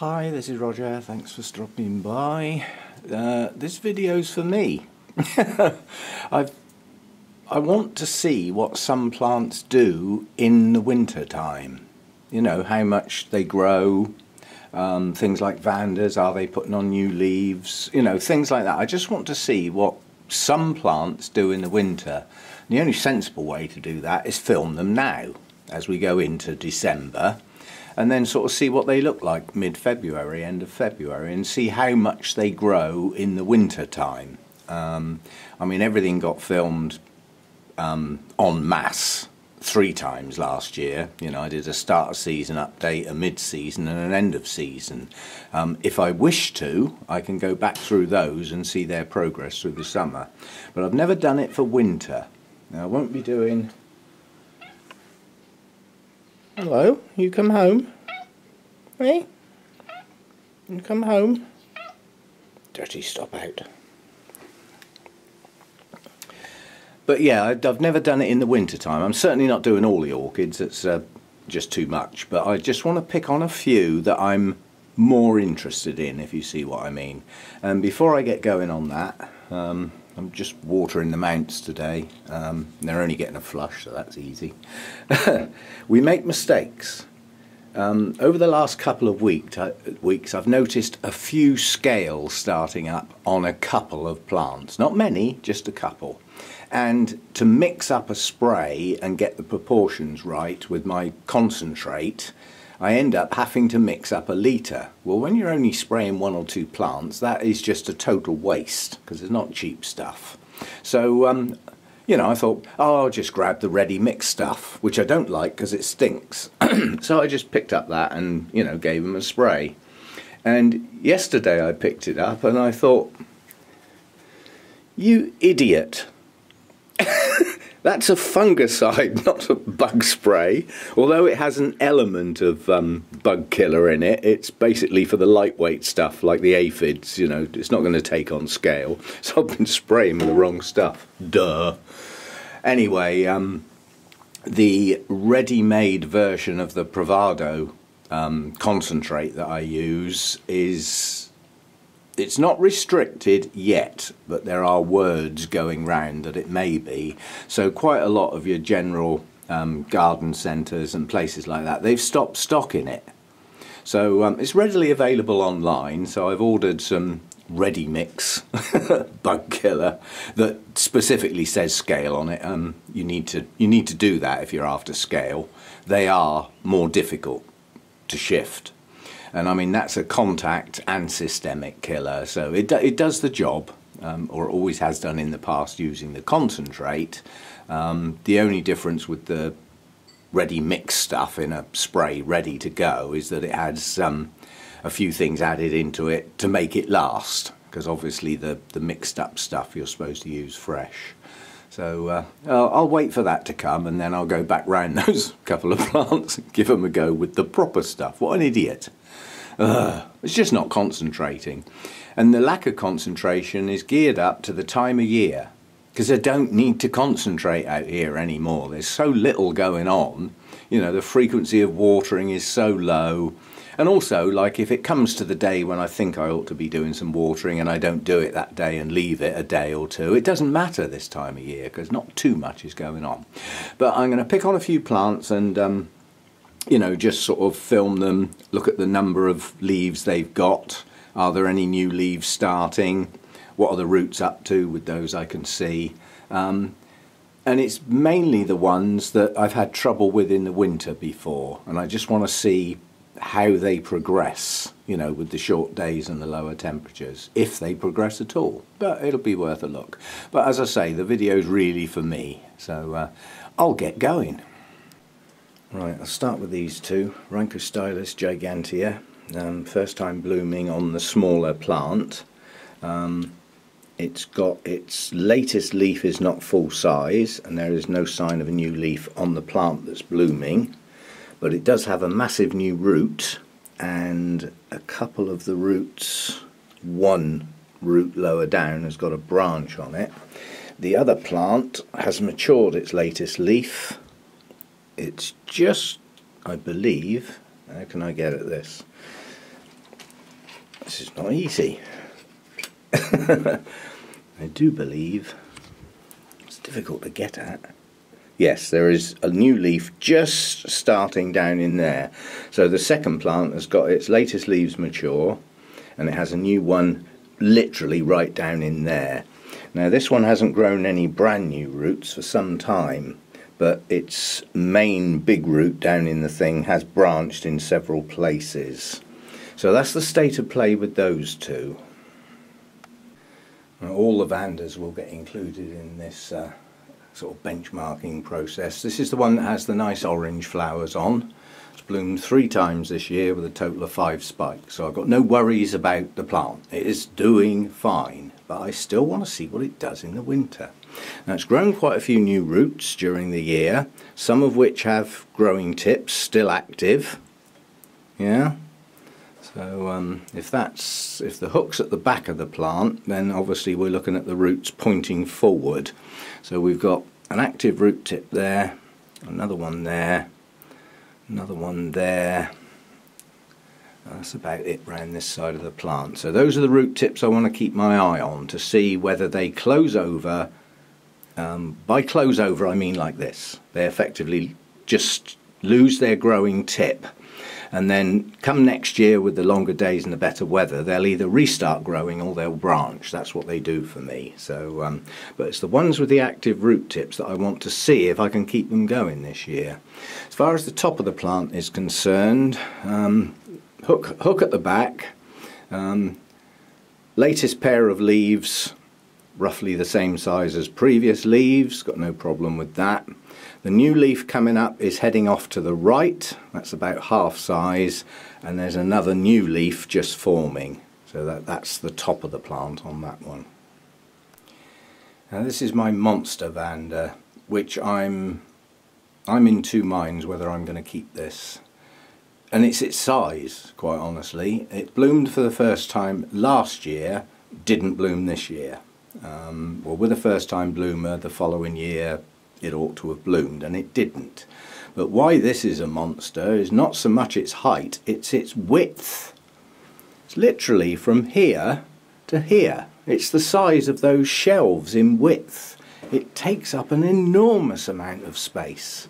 Hi, this is Roger. Thanks for stopping by. This video's for me. I want to see what some plants do in the winter time. You know, how much they grow, things like Vandas, are they putting on new leaves, you know, things like that. I just want to see what some plants do in the winter. The only sensible way to do that is film them now as we go into December, and then sort of see what they look like mid-February, end of February, and see how much they grow in the winter time. I mean, everything got filmed en masse 3 times last year. You know, I did a start of season update, a mid-season and an end of season. If I wish to, I can go back through those and see their progress through the summer. But I've never done it for winter. Now, I won't be doing... Hello, you come home? Hey? You come home? Dirty stop out. But yeah, I've never done it in the winter time. I'm certainly not doing all the orchids, it's just too much. But I just want to pick on a few that I'm more interested in, if you see what I mean. And before I get going on that, I'm just watering the mounts today. They're only getting a flush, so that's easy. We make mistakes. Over the last couple of weeks, I've noticed a few scales starting up on a couple of plants. Not many, just a couple. And to mix up a spray and get the proportions right with my concentrate, I end up having to mix up 1 litre. Well, when you're only spraying 1 or 2 plants, that is just a total waste, because it's not cheap stuff. So, you know, I thought, oh, I'll just grab the ready mix stuff, which I don't like because it stinks. So I just picked up that and, you know, gave them a spray. And yesterday I picked it up and I thought, you idiot. That's a fungicide, not a bug spray. Although it has an element of bug killer in it, it's basically for the lightweight stuff like the aphids, you know, it's not going to take on scale. So I've been spraying with the wrong stuff. Duh. Anyway, the ready-made version of the Bravado concentrate that I use is... It's not restricted yet, but there are words going round that it may be. So quite a lot of your general garden centres and places like that, they've stopped stocking it. So it's readily available online, so I've ordered some ready mix bug killer that specifically says scale on it. You need to do that if you're after scale. They are more difficult to shift. And I mean, that's a contact and systemic killer, so it does the job, or it always has done in the past using the concentrate. The only difference with the ready mix stuff in a spray ready to go is that it adds a few things added into it to make it last, because obviously the mixed up stuff you're supposed to use fresh. So I'll wait for that to come, and then I'll go back round those couple of plants and give them a go with the proper stuff. What an idiot. It's just not concentrating. And the lack of concentration is geared up to the time of year, because I don't need to concentrate out here anymore. There's so little going on. You know, the frequency of watering is so low. And also, like, if it comes to the day when I think I ought to be doing some watering and I don't do it that day and leave it a day or two, it doesn't matter this time of year because not too much is going on. But I'm going to pick on a few plants and, you know, just sort of film them, look at the number of leaves they've got. Are there any new leaves starting? What are the roots up to with those I can see? And it's mainly the ones that I've had trouble with in the winter before, and I just want to see how they progress, you know, with the short days and the lower temperatures, if they progress at all. But it'll be worth a look. But as I say, the video's really for me, so I'll get going. Right, I'll start with these two, Ranchostylus gigantea, first time blooming on the smaller plant. It's got its latest leaf is not full size, and there is no sign of a new leaf on the plant that's blooming. But it does have a massive new root, and a couple of the roots, one root lower down has got a branch on it. The other plant has matured its latest leaf. It's just, I believe, how can I get at this? This is not easy. I do believe it's difficult to get at. Yes, there is a new leaf just starting down in there. So the second plant has got its latest leaves mature, and it has a new one literally right down in there. Now this one hasn't grown any brand new roots for some time, but its main big root down in the thing has branched in several places. So that's the state of play with those two. Now, all the Vandas will get included in this sort of benchmarking process. This is the one that has the nice orange flowers on. It's bloomed 3 times this year with a total of 5 spikes, so I've got no worries about the plant. It is doing fine, but I still want to see what it does in the winter. Now it's grown quite a few new roots during the year, some of which have growing tips still active. Yeah. So if the hook's at the back of the plant, then obviously we're looking at the roots pointing forward. So we've got an active root tip there, another one there, another one there. That's about it round this side of the plant. So those are the root tips I want to keep my eye on to see whether they close over. By close over I mean like this. They effectively just lose their growing tip. And then come next year with the longer days and the better weather, they'll either restart growing or they'll branch. That's what they do for me. So, but it's the ones with the active root tips that I want to see if I can keep them going this year. As far as the top of the plant is concerned, hook at the back, latest pair of leaves, roughly the same size as previous leaves, got no problem with that. The new leaf coming up is heading off to the right, that's about half size, and there's another new leaf just forming. So that's the top of the plant on that one. Now this is my monster Vanda, which I'm in 2 minds whether I'm going to keep this. And it's its size, quite honestly. It bloomed for the first time last year, didn't bloom this year. Well, with a first time bloomer the following year it ought to have bloomed, and it didn't. But why this is a monster is not so much its height, it's its width. It's literally from here to here. It's the size of those shelves in width. It takes up an enormous amount of space.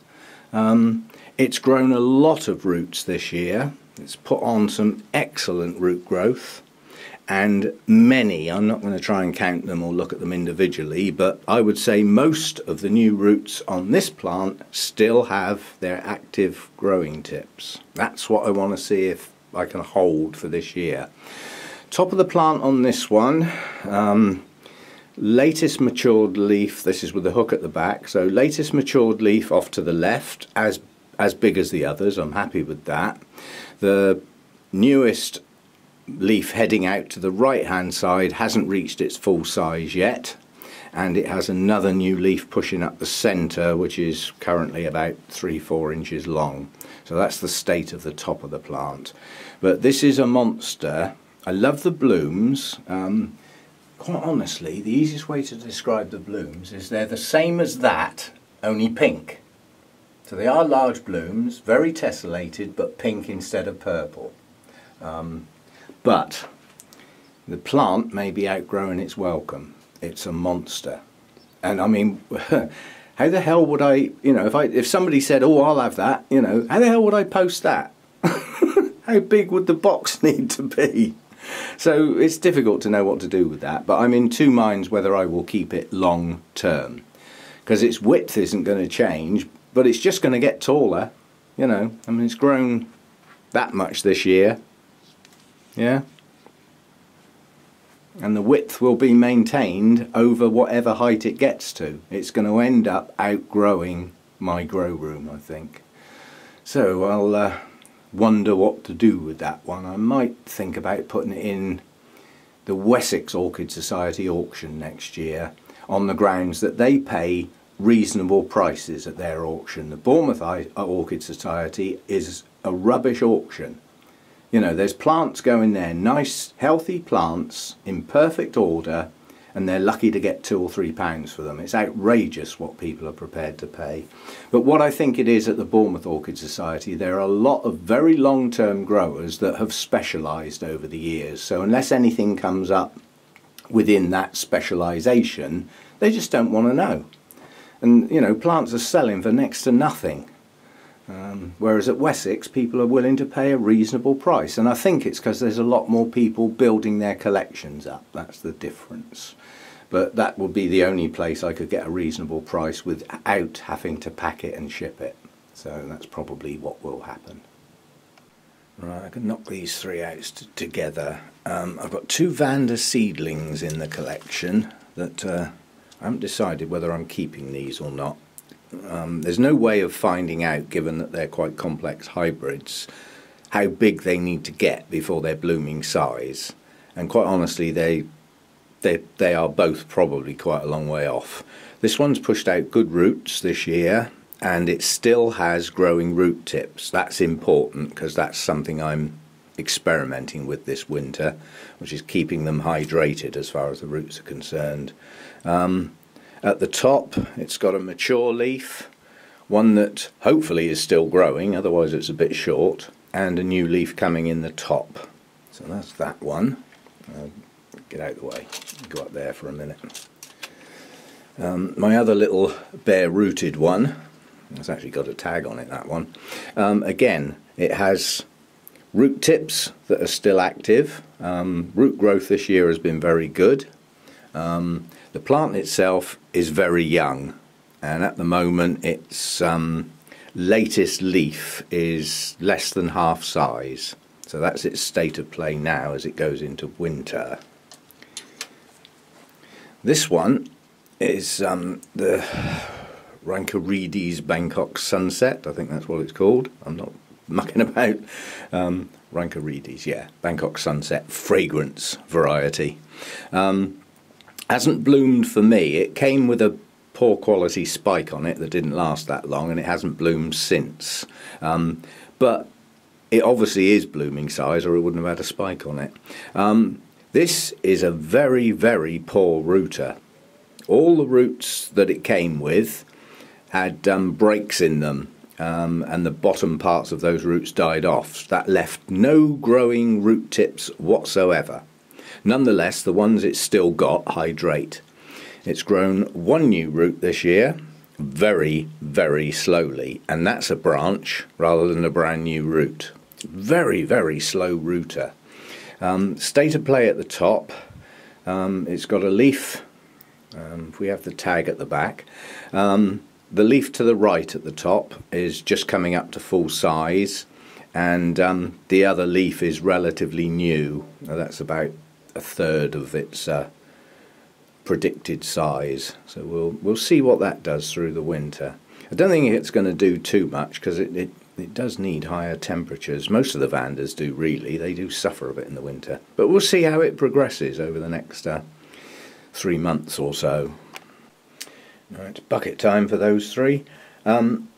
It's grown a lot of roots this year. It's put on some excellent root growth. And many, I'm not going to try and count them or look at them individually, but I would say most of the new roots on this plant still have their active growing tips. That's what I want to see if I can hold for this year. Top of the plant on this one, latest matured leaf, this is with the hook at the back, so latest matured leaf off to the left, as big as the others, I'm happy with that. The newest leaf heading out to the right hand side hasn't reached its full size yet, and it has another new leaf pushing up the centre, which is currently about 3-4 inches long. So that's the state of the top of the plant. But this is a monster. I love the blooms. Quite honestly, the easiest way to describe the blooms is they're the same as that, only pink. So they are large blooms, very tessellated, but pink instead of purple. But the plant may be outgrowing its welcome. It's a monster. And I mean, how the hell would I, you know, if somebody said, oh, I'll have that, you know, how the hell would I post that? How big would the box need to be? So it's difficult to know what to do with that. But I'm in 2 minds whether I will keep it long term. Because its width isn't going to change, but it's just going to get taller. You know, I mean, it's grown that much this year. Yeah, and the width will be maintained over whatever height it gets to. It's going to end up outgrowing my grow room, I think. So I'll wonder what to do with that one. I might think about putting it in the Wessex Orchid Society auction next year on the grounds that they pay reasonable prices at their auction. The Bournemouth Orchid Society is a rubbish auction. You know, there's plants going there, nice healthy plants in perfect order, and they're lucky to get £2 or £3 for them. It's outrageous what people are prepared to pay. But what I think it is at the Bournemouth Orchid Society, there are a lot of very long-term growers that have specialised over the years. So unless anything comes up within that specialisation, they just don't want to know. And, you know, plants are selling for next to nothing. Whereas at Wessex, people are willing to pay a reasonable price. And I think it's because there's a lot more people building their collections up. That's the difference. But that would be the only place I could get a reasonable price without having to pack it and ship it. So that's probably what will happen. Right, I can knock these three out together. I've got 2 Vanda seedlings in the collection that I haven't decided whether I'm keeping these or not. There's no way of finding out, given that they're quite complex hybrids, how big they need to get before they're blooming size. And quite honestly, they are both probably quite a long way off. This one's pushed out good roots this year, and it still has growing root tips. That's important because that's something I'm experimenting with this winter, which is keeping them hydrated as far as the roots are concerned. At the top, it's got a mature leaf, one that hopefully is still growing, otherwise it's a bit short, and a new leaf coming in the top. So that's that one. Get out of the way, go up there for a minute. My other little bare rooted one, it's actually got a tag on it, that one. Again, it has root tips that are still active. Root growth this year has been very good. The plant itself is very young, and at the moment its latest leaf is less than half size. So that's its state of play now as it goes into winter. This one is the Rancoredes Bangkok Sunset. I think that's what it's called. I'm not mucking about. Rancoredes, yeah, Bangkok Sunset fragrance variety. Hasn't bloomed for me. It came with a poor quality spike on it that didn't last that long, and it hasn't bloomed since. But it obviously is blooming size, or it wouldn't have had a spike on it. This is a very, very poor rooter. All the roots that it came with had breaks in them, and the bottom parts of those roots died off. That left no growing root tips whatsoever. Nonetheless, the ones it's still got hydrate. It's grown one new root this year, very, very slowly, and that's a branch rather than a brand new root. Very, very slow rooter. State of play at the top. It's got a leaf. If we have the tag at the back. The leaf to the right at the top is just coming up to full size, and the other leaf is relatively new. Now that's about a third of its predicted size, so we'll see what that does through the winter. I don't think it's going to do too much because it does need higher temperatures. Most of the Vandas do, really. They do suffer a bit in the winter, but we'll see how it progresses over the next 3 months or so. Right, bucket time for those three.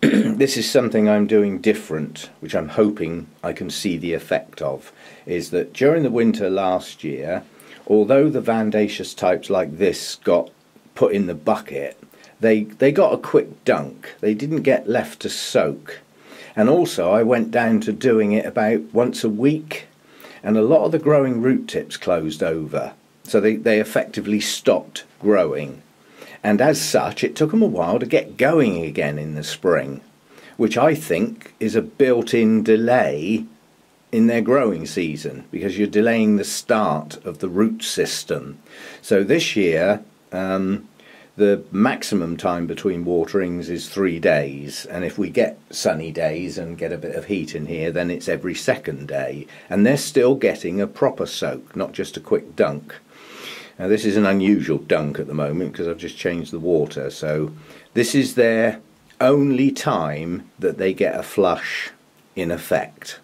This is something I'm doing different, which I'm hoping I can see the effect of, is that during the winter last year, although the Vandaceous types like this got put in the bucket, they got a quick dunk. They didn't get left to soak. And also I went down to doing it about once a week, and a lot of the growing root tips closed over. So they effectively stopped growing. And as such, it took them a while to get going again in the spring, which I think is a built-in delay in their growing season, because you're delaying the start of the root system. So this year, the maximum time between waterings is 3 days, and if we get sunny days and get a bit of heat in here, then it's every second day, and they're still getting a proper soak, not just a quick dunk. Now this is an unusual dunk at the moment because I've just changed the water, so this is their only time that they get a flush in effect.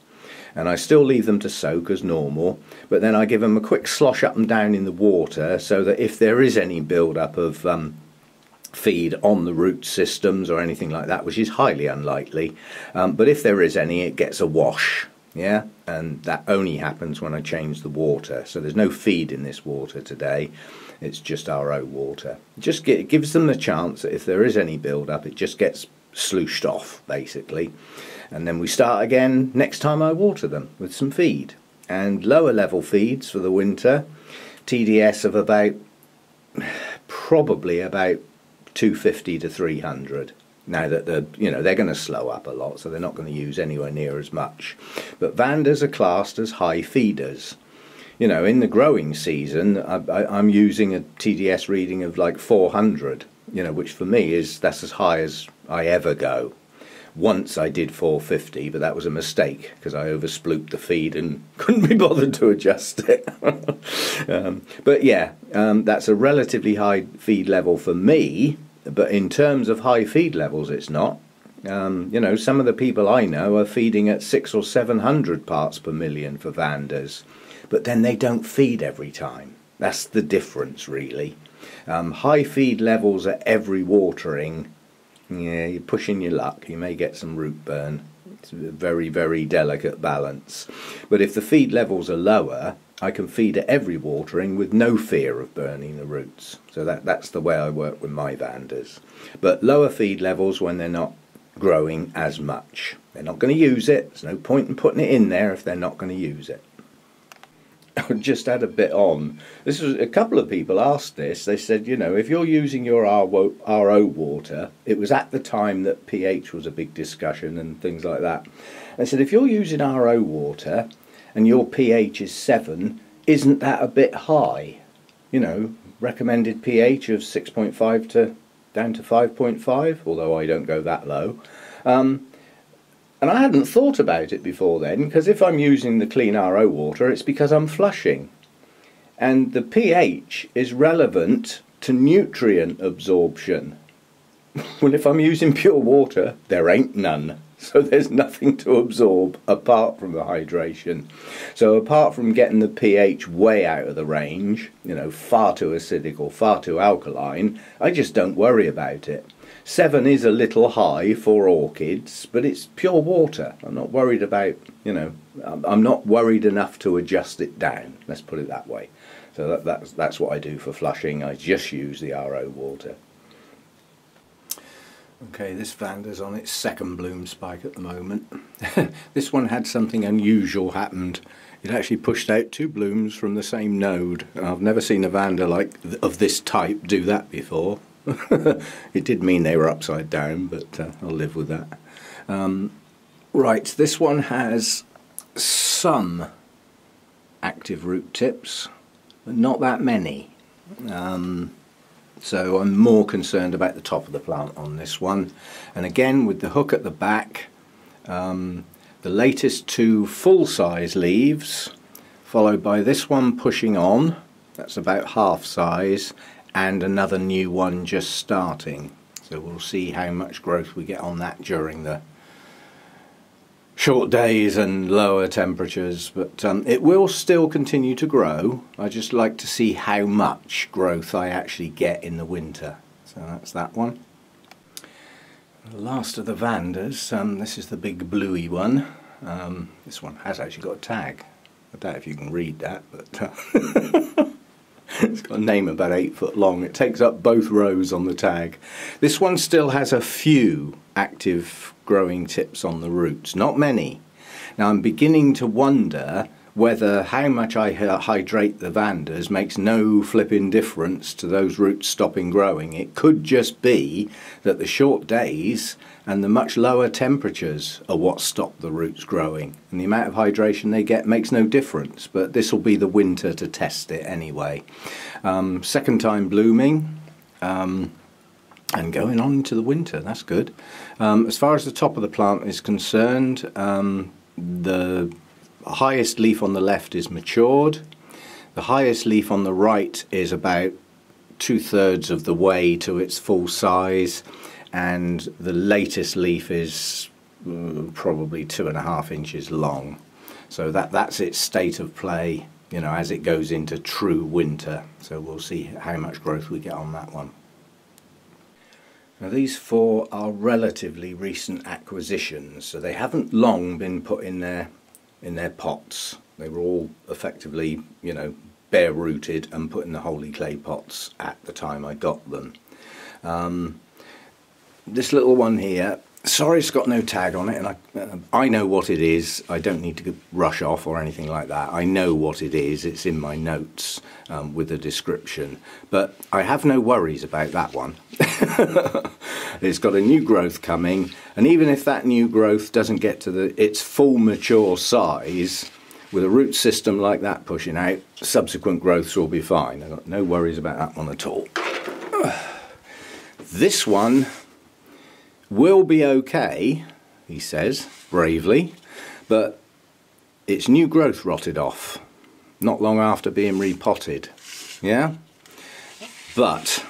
And I still leave them to soak as normal, but then I give them a quick slosh up and down in the water so that if there is any build-up of feed on the root systems or anything like that, which is highly unlikely, but if there is any, it gets a wash. yeah, and that only happens when I change the water. So there's no feed in this water today, it's just RO water. It gives them the chance that if there is any build up, it just gets slooshed off basically, and then we start again next time I water them with some feed. And lower level feeds for the winter, TDS of probably about 250 to 300. Now that they're going to slow up a lot, so they're not going to use anywhere near as much. But Vandas are classed as high feeders. You know, in the growing season, I'm using a TDS reading of like 400. You know, which for me that's as high as I ever go. Once I did 450, but that was a mistake because I oversplooped the feed and couldn't be bothered to adjust it. But yeah, that's a relatively high feed level for me. But in terms of high feed levels, it's not. You know, some of the people I know are feeding at 600 or 700 parts per million for Vandas, but then they don't feed every time. That's the difference, really. High feed levels at every watering, yeah, you're pushing your luck. You may get some root burn. It's a very, very delicate balance. But if the feed levels are lower, I can feed at every watering with no fear of burning the roots. So that's the way I work with my Vandas. But lower feed levels when they're not growing as much. They're not going to use it. There's no point in putting it in there if they're not going to use it. I just add a bit on. This was a couple of people asked this. They said, you know, if you're using your RO water, it was at the time that pH was a big discussion and things like that. They said if you're using RO water and your pH is 7, isn't that a bit high? You know, recommended pH of 6.5 to down to 5.5, although I don't go that low. And I hadn't thought about it before then, because if I'm using the clean RO water, it's because I'm flushing. And the pH is relevant to nutrient absorption. Well, if I'm using pure water, there ain't none. So there's nothing to absorb apart from the hydration. So apart from getting the pH way out of the range, you know, far too acidic or far too alkaline, I just don't worry about it. 7 is a little high for orchids, but it's pure water. I'm not worried about, you know, I'm not worried enough to adjust it down. Let's put it that way. So that's what I do for flushing. I just use the RO water. Okay, this Vanda's on its second bloom spike at the moment. This one had something unusual happened. It actually pushed out 2 blooms from the same node. I've never seen a Vanda of this type do that before. It did mean they were upside down, but I'll live with that. Right, this one has some active root tips, but not that many. So I'm more concerned about the top of the plant on this one. And again, with the hook at the back, the latest 2 full-size leaves, followed by this one pushing on, that's about half size, and another new one just starting. So we'll see how much growth we get on that during the short days and lower temperatures, but it will still continue to grow. I just like to see how much growth I actually get in the winter. So that's that one. The last of the Vandas, this is the big bluey one. This one has actually got a tag. I doubt if you can read that, but it's got a name about 8 foot long. It takes up both rows on the tag. This one still has a few active growing tips on the roots, not many. Now I'm beginning to wonder whether how much I hydrate the Vandas makes no flipping difference to those roots stopping growing. It could just be that the short days and the much lower temperatures are what stop the roots growing, and the amount of hydration they get makes no difference, but this will be the winter to test it anyway. Second time blooming, and going on into the winter, that's good. As far as the top of the plant is concerned, the highest leaf on the left is matured. The highest leaf on the right is about 2/3 of the way to its full size, and the latest leaf is probably 2.5 inches long. So that's its state of play, you know, as it goes into true winter. So we'll see how much growth we get on that one. Now these 4 are relatively recent acquisitions, so they haven't long been put in their in their pots. They were all effectively, you know, bare rooted and put in the holy clay pots at the time I got them. This little one here, sorry it's got no tag on it, and I know what it is. I don't need to rush off or anything like that. I know what it is. It's in my notes with a description, but I have no worries about that one. It's got a new growth coming, and even if that new growth doesn't get to its full mature size, with a root system like that pushing out, subsequent growths will be fine. I've got no worries about that one at all. This one will be okay, he says bravely, but its new growth rotted off not long after being repotted. Yeah, but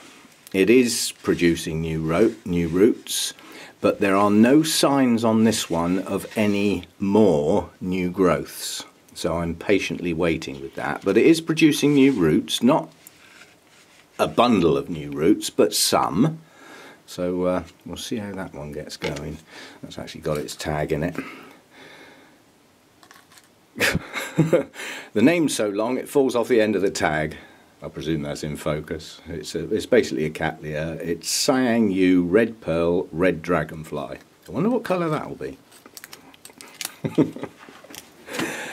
it is producing new roots, but there are no signs on this one of any more new growths. So I'm patiently waiting with that, but it is producing new roots, not a bundle of new roots, but some. So we'll see how that one gets going. That's actually got its tag in it. The name's so long it falls off the end of the tag. I presume that's in focus. It's basically a cattleya. It's Cyan Yu Red Pearl Red Dragonfly. I wonder what colour that will be.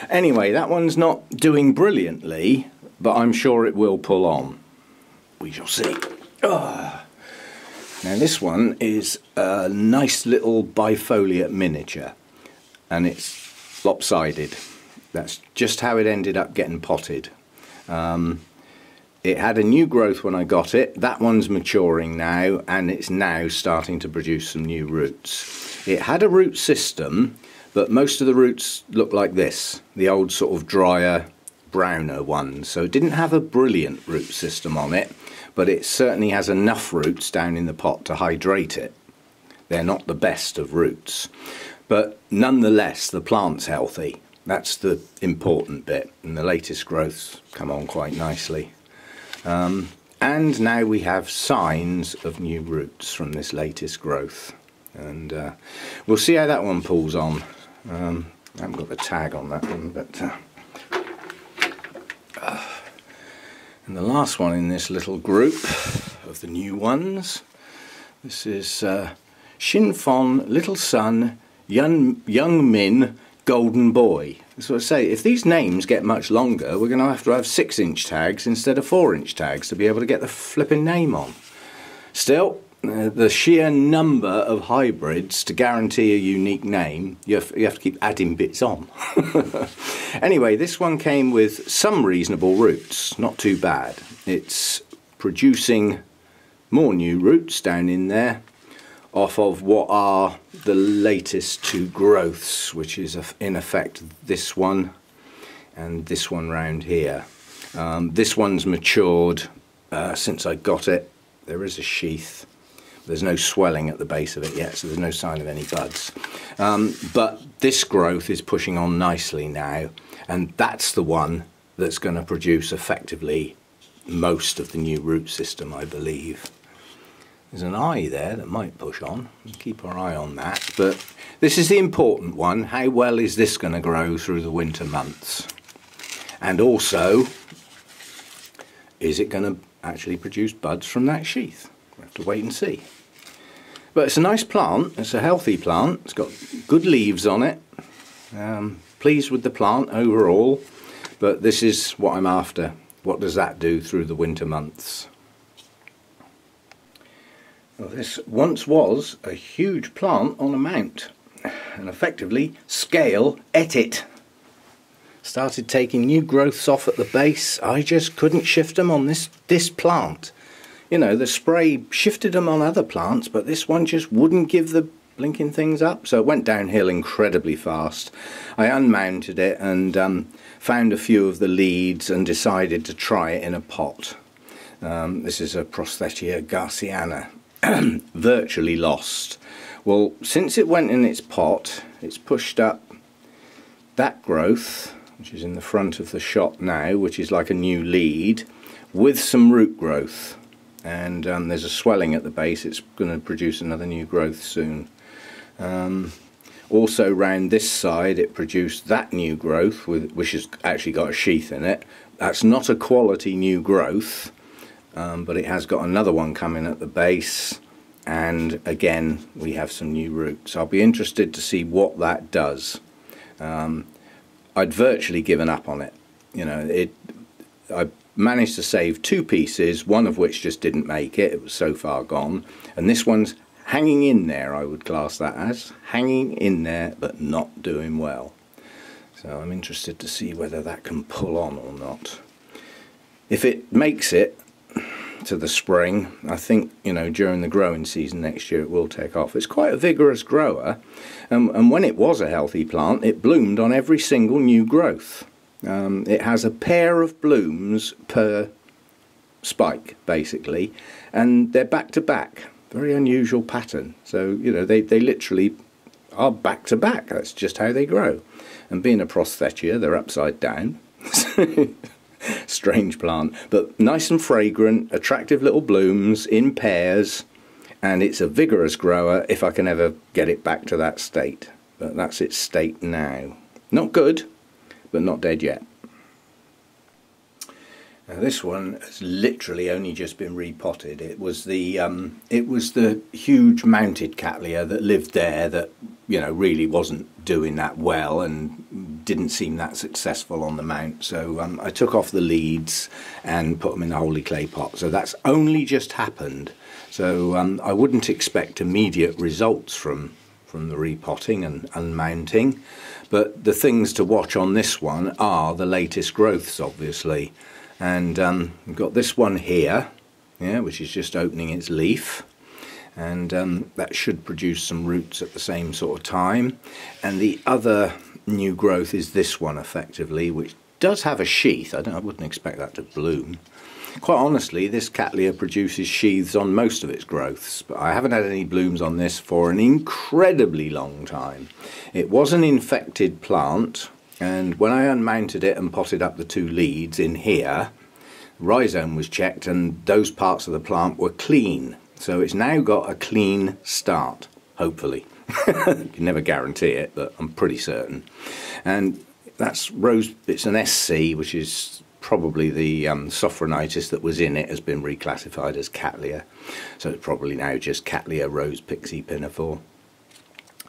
Anyway, that one's not doing brilliantly, but I'm sure it will pull on. We shall see. Now this one is a nice little bifoliate miniature, and it's lopsided. That's just how it ended up getting potted. It had a new growth when I got it. That one's maturing now, and it's now starting to produce some new roots. It had a root system, but most of the roots look like this, the old sort of drier, browner ones. So it didn't have a brilliant root system on it, but it certainly has enough roots down in the pot to hydrate it. They're not the best of roots, but nonetheless the plant's healthy. That's the important bit, and the latest growths come on quite nicely. And now we have signs of new roots from this latest growth, and we'll see how that one pulls on. I haven't got the tag on that one, but and the last one in this little group of the new ones, this is Shinfon Little Sun Young Min Golden Boy. So I say, if these names get much longer, we're going to have 6-inch tags instead of 4-inch tags to be able to get the flipping name on. Still, the sheer number of hybrids to guarantee a unique name, you have to keep adding bits on. Anyway, this one came with some reasonable roots, not too bad. It's producing more new roots down in there off of what are the latest two growths, which is in effect this one and this one round here. This one's matured since I got it. There is a sheath. There's no swelling at the base of it yet, so there's no sign of any buds. But this growth is pushing on nicely now, and that's the one that's going to produce effectively most of the new root system, I believe. There's an eye there that might push on. We'll keep our eye on that. But this is the important one. How well is this going to grow through the winter months? And also, is it going to actually produce buds from that sheath? We'll have to wait and see. But it's a nice plant. It's a healthy plant. It's got good leaves on it. Pleased with the plant overall. But this is what I'm after. What does that do through the winter months? Well, this once was a huge plant on a mount, and effectively scale ate it. Started taking new growths off at the base. I just couldn't shift them on this plant. You know, the spray shifted them on other plants, but this one just wouldn't give the blinking things up. So it went downhill incredibly fast. I unmounted it and found a few of the leads and decided to try it in a pot. This is a Prosthetia garciana. Virtually lost. Well, since it went in its pot, it's pushed up that growth, which is in the front of the shot now, which is like a new lead, with some root growth. And there's a swelling at the base. It's going to produce another new growth soon. Also round this side it produced that new growth, which has actually got a sheath in it. That's not a quality new growth, but it has got another one coming at the base, and again we have some new roots. I'll be interested to see what that does. I'd virtually given up on it. You know, I managed to save 2 pieces, one of which just didn't make it. It was so far gone, and this one's hanging in there. I would class that as hanging in there, but not doing well. So I'm interested to see whether that can pull on or not. If it makes it to the spring, I think, you know, during the growing season next year it will take off. It's quite a vigorous grower, and when it was a healthy plant it bloomed on every single new growth. It has a pair of blooms per spike basically, and they're back to back. Very unusual pattern. So, you know, they literally are back to back. That's just how they grow. And being a prosthetia, they're upside down. Strange plant, but nice and fragrant, attractive little blooms in pairs, and it's a vigorous grower if I can ever get it back to that state. But that's its state now. Not good, but not dead yet. Now this one has literally only just been repotted. It was the huge mounted Cattleya that lived there that, you know, really wasn't doing that well and didn't seem that successful on the mount. So I took off the leads and put them in the holy clay pot. So that's only just happened. So I wouldn't expect immediate results from the repotting and unmounting. But the things to watch on this one are the latest growths, obviously. And we've got this one here, yeah, which is just opening its leaf, and that should produce some roots at the same sort of time. And the other new growth is this one, effectively, which does have a sheath. I wouldn't expect that to bloom. Quite honestly, this Cattleya produces sheaths on most of its growths, but I haven't had any blooms on this for an incredibly long time. It was an infected plant, and when I unmounted it and potted up the 2 leads in here, rhizome was checked and those parts of the plant were clean. So it's now got a clean start, hopefully. You can never guarantee it, but I'm pretty certain. And that's rose, it's an SC, which is probably the Sophronitis that was in it has been reclassified as Cattleya. So it's probably now just Cattleya Rose Pixie Pinafore.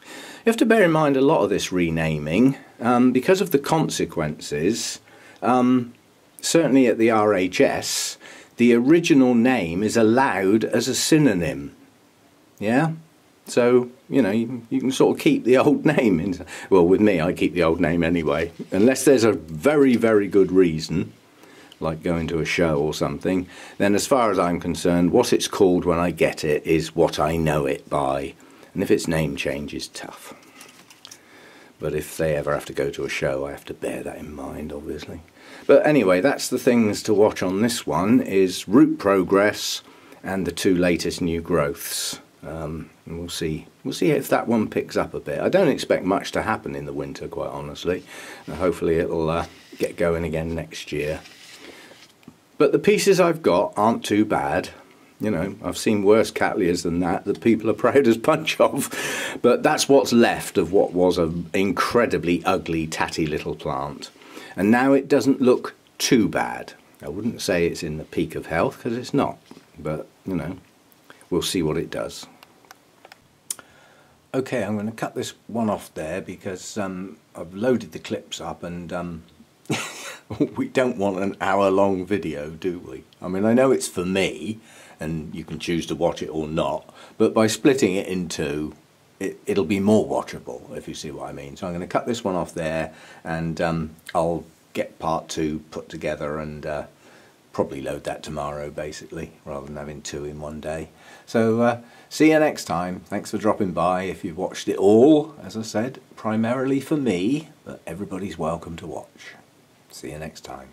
You have to bear in mind a lot of this renaming, because of the consequences, certainly at the RHS, the original name is allowed as a synonym. Yeah? So, you know, you can sort of keep the old name. Well, with me, I keep the old name anyway. Unless there's a very, very good reason, like going to a show or something, then as far as I'm concerned, what it's called when I get it is what I know it by. And if its name changes, tough. But if they ever have to go to a show, I have to bear that in mind, obviously. But anyway, that's the things to watch on this one, is root progress and the 2 latest new growths. And we'll see if that one picks up a bit. I don't expect much to happen in the winter, quite honestly. Hopefully it'll get going again next year. But the pieces I've got aren't too bad. You know, I've seen worse Cattleyas than that people are proud as punch of. But that's what's left of what was an incredibly ugly, tatty little plant. And now it doesn't look too bad. I wouldn't say it's in the peak of health, because it's not. But, you know, we'll see what it does. Okay, I'm going to cut this one off there because I've loaded the clips up and we don't want an hour-long video, do we? I mean, I know it's for me, and you can choose to watch it or not, but by splitting it in 2, it'll be more watchable, if you see what I mean. So I'm going to cut this one off there, and I'll get part 2 put together and probably load that tomorrow, basically, rather than having 2 in one day. So see you next time. Thanks for dropping by. If you've watched it all, as I said, primarily for me, but everybody's welcome to watch. See you next time.